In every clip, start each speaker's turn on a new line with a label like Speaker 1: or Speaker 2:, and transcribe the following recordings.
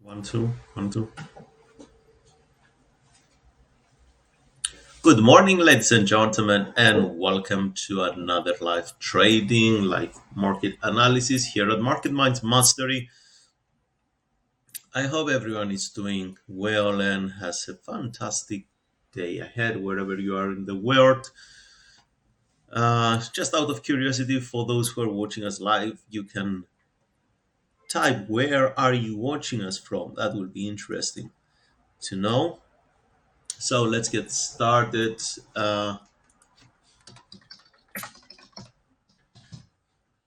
Speaker 1: One, two, one, two. Good morning, ladies and gentlemen, and welcome to another live trading, live market analysis here at MarketMinds Mastery. I hope everyone is doing well and has a fantastic day ahead wherever you are in the world. Just out of curiosity, for those who are watching us live, you can type where are you watching us from. That will be interesting to know. So let's get started.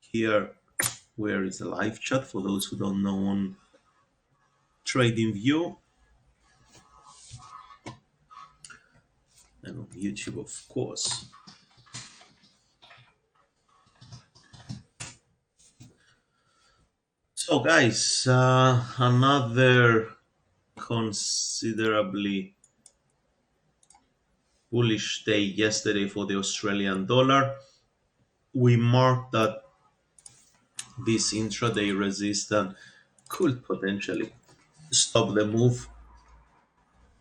Speaker 1: Here where is the live chat for those who don't know on trading view and on YouTube, of course. So guys, another considerably bullish day yesterday for the Australian dollar. We marked that this intraday resistance could potentially stop the move.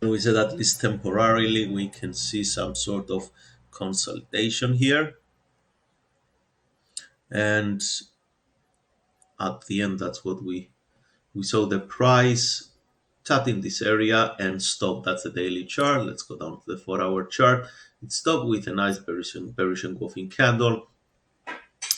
Speaker 1: We said at least temporarily we can see some sort of consolidation here, and at the end that's what we saw the price tapped in this area and stopped. That's the daily chart. Let's go down to the 4-hour chart. It stopped with a nice bearish engulfing candle.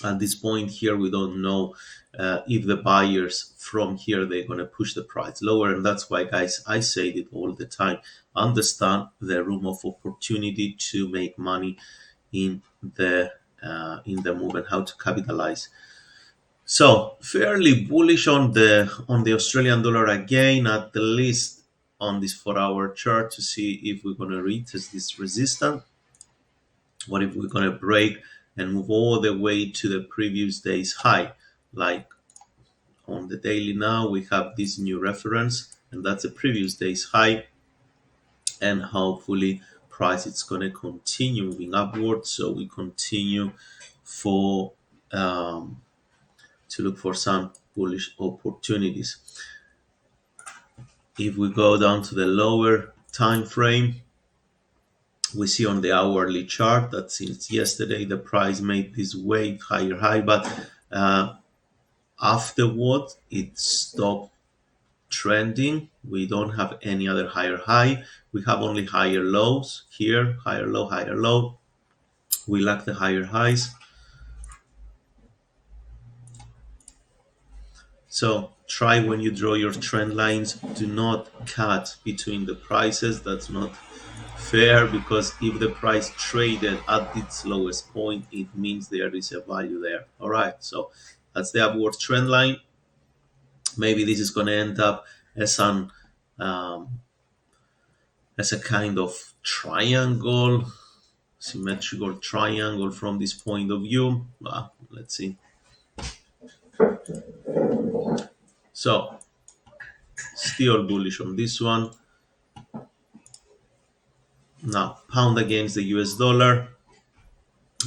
Speaker 1: At this point here, we don't know if the buyers from here they're going to push the price lower, and that's why, guys, I say it all the time. Understand the room of opportunity to make money in the move and how to capitalize. So fairly bullish on the Australian dollar again, at the least on this 4-hour chart, to see if we're gonna retest this resistance, or if we're gonna break and move all the way to the previous day's high. Like on the daily now, we have this new reference, and that's the previous day's high, and hopefully price it's gonna continue moving upwards. So we continue for to look for some bullish opportunities. If we go down to the lower time frame, we see on the hourly chart that since yesterday the price made this wave higher high, but afterward it stopped trending. We don't have any other higher high. We have only higher lows here, higher low, higher low. We lack the higher highs. So try, when you draw your trend lines, do not cut between the prices. That's not fair, because if the price traded at its lowest point, it means there is a value there. All right, so that's the upward trend line. Maybe this is going to end up as an as a kind of triangle, symmetrical triangle from this point of view. Let's see. So still bullish on this one. Now pound against the US dollar.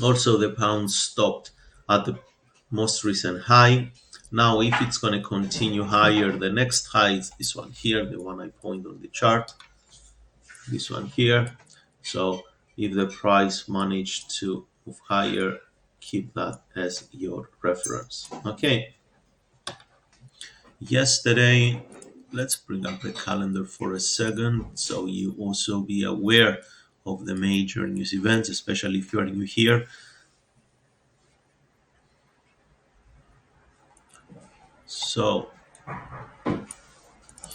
Speaker 1: Also the pound stopped at the most recent high. Now if it's going to continue higher, the next high is this one here, the one I point on the chart, this one here. So if the price managed to move higher, keep that as your reference. Okay, yesterday, let's bring up the calendar for a second so you also be aware of the major news events, especially if you are new here. So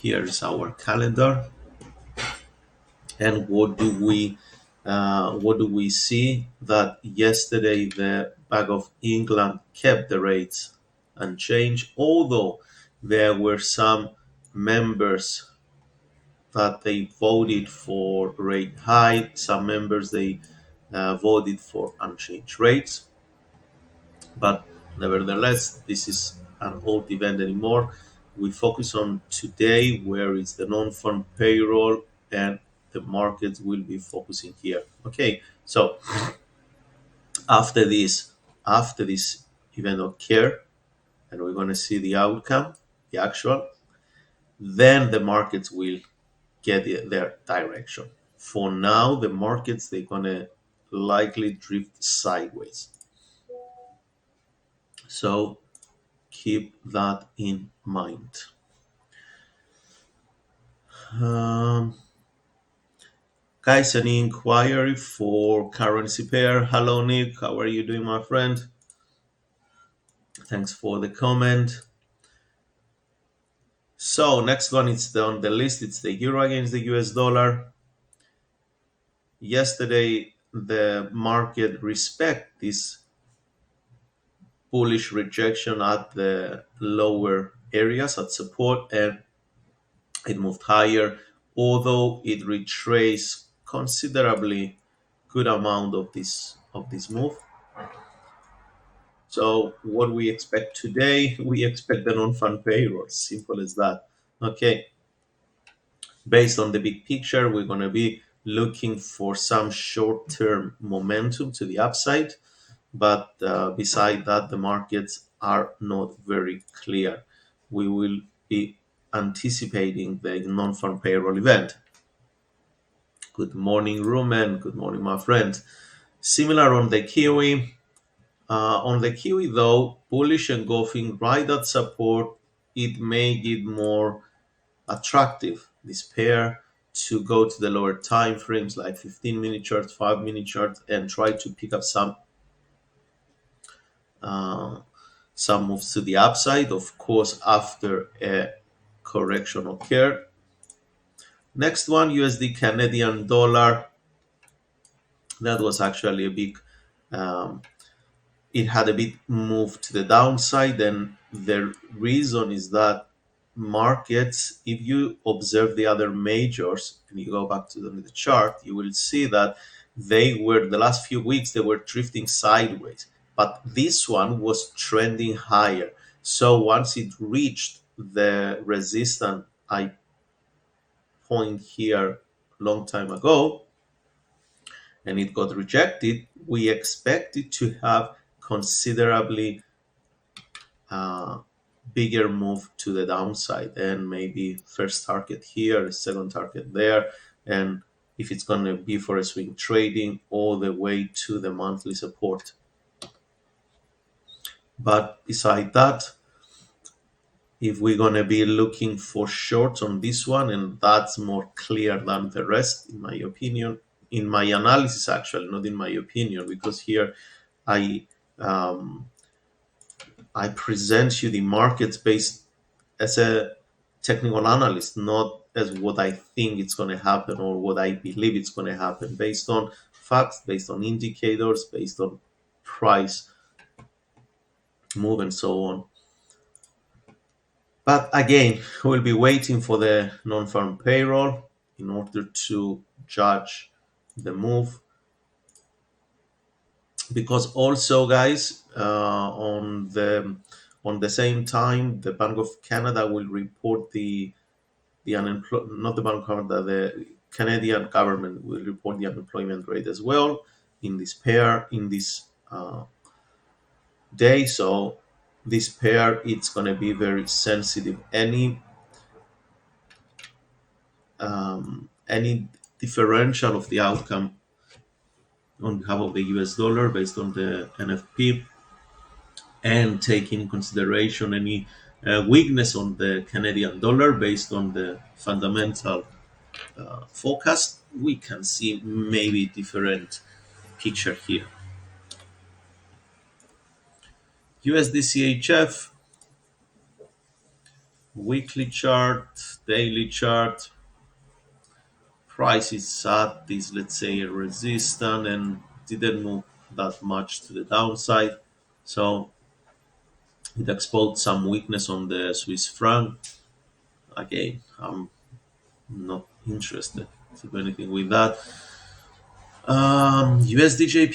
Speaker 1: here's our calendar, and what do we see? That yesterday the Bank of England kept the rates unchanged, although there were some members that they voted for rate high, some members they voted for unchanged rates. But nevertheless, this is an old event anymore. We focus on today, where is the non-farm payroll, and the markets will be focusing here. Okay, so after this event occur, and we're going to see the outcome, the actual. then the markets will get their direction. For now, the markets, they're gonna likely drift sideways. So keep that in mind. Um, Guys, any inquiry for currency pair? Hello, Nick. How are you doing, my friend? Thanks for the comment. So next one is on the list. It's the euro against the US dollar. Yesterday, the market respect this bullish rejection at the lower areas at support, and it moved higher, although it retraced considerably good amount of this move. So what we expect today, we expect the non-farm payroll. Simple as that. Okay. Based on the big picture, we're going to be looking for some short-term momentum to the upside, but beside that, the markets are not very clear. We will be anticipating the non-farm payroll event. Good morning, Rumen. Good morning, my friend. Similar on the Kiwi. On the Kiwi, though, bullish engulfing right at support, it may get more attractive, this pair, to go to the lower time frames like 15-minute charts, 5-minute charts, and try to pick up uh, some moves to the upside, of course, after a correction occurred. Next one, USD Canadian dollar. That was actually a big um, it had a bit move to the downside, and the reason is that markets, if you observe the other majors and you go back to the chart, you will see that they were, the last few weeks, they were drifting sideways, but this one was trending higher. So once it reached the resistance I point here long time ago, and it got rejected, we expect it to have considerably uh, bigger move to the downside, and maybe first target here, second target there, and if it's going to be for a swing trading all the way to the monthly support. But beside that, if we're going to be looking for shorts on this one, and that's more clear than the rest, in my opinion, in my analysis, actually, not in my opinion, because here I um, I present you the markets based as a technical analyst, not as what I think it's going to happen or what I believe it's going to happen, based on facts, based on indicators, based on price move, and so on. But again, we'll be waiting for the non-farm payroll in order to judge the move. Because also, guys, on the same time, the Bank of Canada will report the unemployment, not the Bank of Canada, the Canadian government will report the unemployment rate as well in this pair, in this day. So this pair, it's going to be very sensitive. Any differential of the outcome on behalf of the US dollar based on the NFP, and take in consideration any weakness on the Canadian dollar based on the fundamental forecast, we can see maybe different picture here. USD weekly chart, daily chart, price is at this, let's say, a resistance, and didn't move that much to the downside. So it exposed some weakness on the Swiss franc. Again, I'm not interested to do anything with that. USD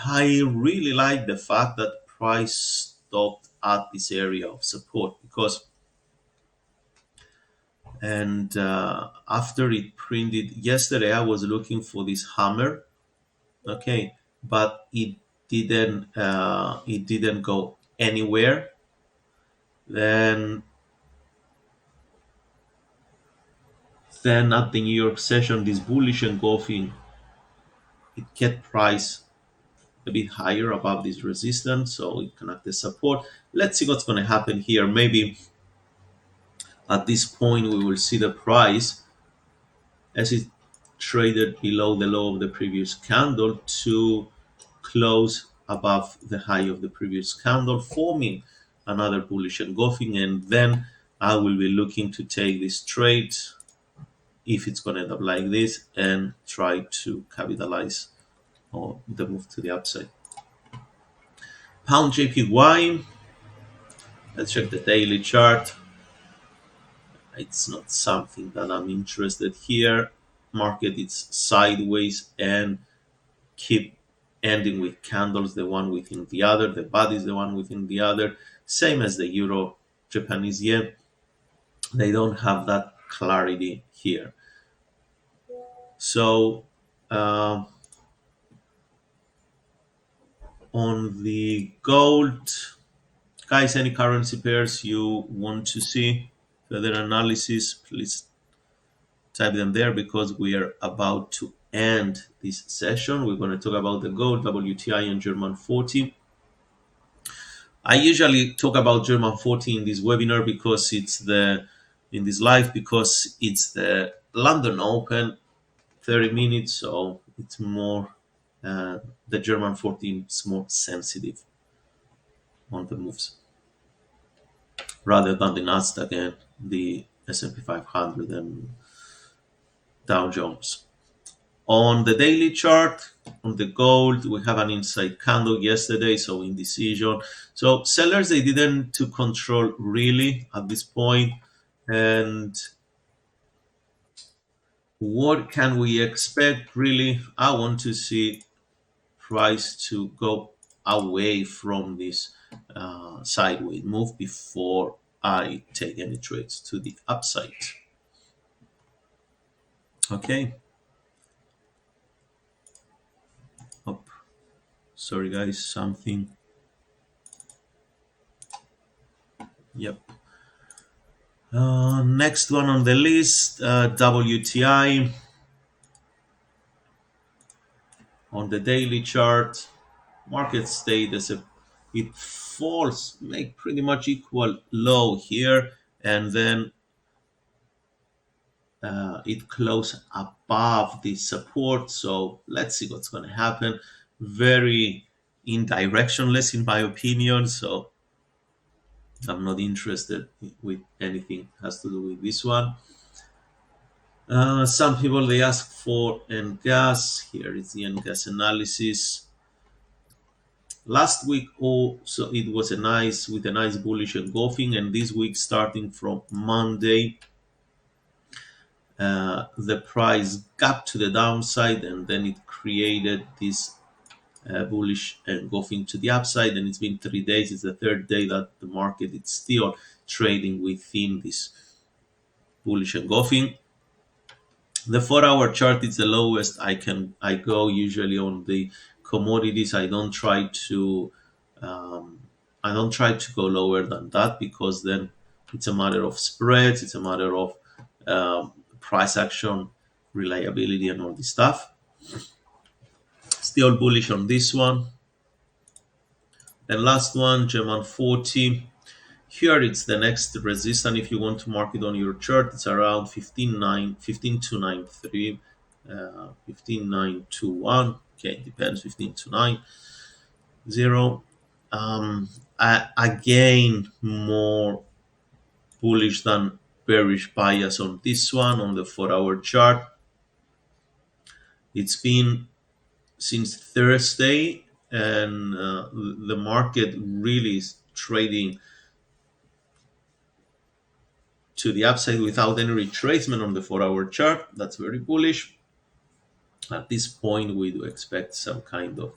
Speaker 1: I really like the fact that price stopped at this area of support, because after it printed yesterday, I was looking for this hammer, okay, but it didn't go anywhere. Then Then at the New York session, this bullish engulfing, it kept price a bit higher above this resistance, so it connected support. Let's see what's going to happen here. Maybe at this point we will see the price as it traded below the low of the previous candle to close above the high of the previous candle, forming another bullish engulfing, and then I will be looking to take this trade if it's going to end up like this and try to capitalize on the move to the upside. Pound JPY, let's check the daily chart. It's not something that I'm interested here. Market is sideways and keep ending with candles, the one within the other. The body is the one within the other. Same as the euro, Japanese yen. They don't have that clarity here. So on the gold, guys, any currency pairs you want to see further analysis, please type them there because we are about to end this session. We're going to talk about the gold, WTI, and German 40. I usually talk about German 40 in this webinar because it's in this live because it's the London Open 30 minutes, so it's more the German 14 is more sensitive on the moves rather than the Nasdaq and the S&P 500 and Dow Jones. On the daily chart, on the gold, we have an inside candle yesterday, so indecision. So sellers, they didn't to control really at this point. And what can we expect really? I want to see price to go away from this sideways move before I take any trades to the upside. Okay. Oh, sorry guys, something. Yep. Next one on the list, WTI. On the daily chart, market stayed as it falls, make pretty much equal low here, and then it closed above the support. So let's see what's going to happen. Very in directionless, in my opinion. So I'm not interested with anything has to do with this one. Some people they ask for end gas. Here is the end gas analysis. Last week also it was a nice bullish engulfing, and this week starting from Monday, the price gap to the downside, and then it created this bullish engulfing to the upside, and it's been 3 days. It's the third day that the market is still trading within this bullish engulfing. The 4-hour chart is the lowest I go usually on the commodities. I don't try to go lower than that because then it's a matter of spreads, it's a matter of price action, reliability, and all this stuff. Still bullish on this one. And last one, German 40. Here it's the next resistance if you want to mark it on your chart. It's around 15,293, 15,921. Okay, depends, 15,290. Again, more bullish than bearish bias on this one on the 4-hour chart. It's been since Thursday, and the market really is trading to the upside without any retracement on the 4-hour chart. That's very bullish. At this point, we do expect some kind of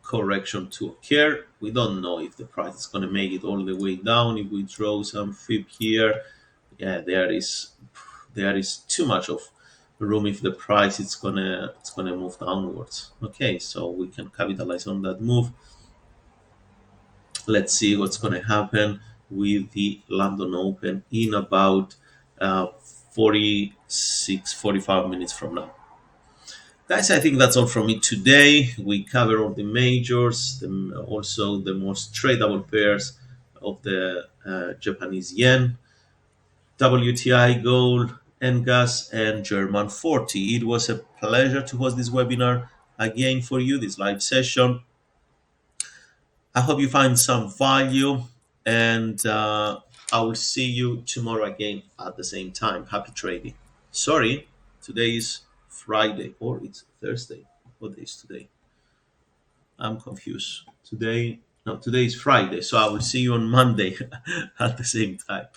Speaker 1: correction to occur. We don't know if the price is going to make it all the way down. If we draw some fib here, yeah, there is too much of room if the price it's gonna move downwards. Okay, so we can capitalize on that move. Let's see what's gonna happen with the London Open in about 45 minutes from now. Guys, I think that's all from me today. We cover all the majors, also the most tradable pairs of the Japanese yen, WTI, gold, NGAS, and German 40. It was a pleasure to host this webinar again for you, this live session. I hope you find some value, and I will see you tomorrow again at the same time. Happy trading. Sorry, today is Friday, or it's Thursday. What day is today? I'm confused. Today is Friday, so I will see you on Monday at the same time.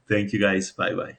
Speaker 1: Thank you guys. Bye bye.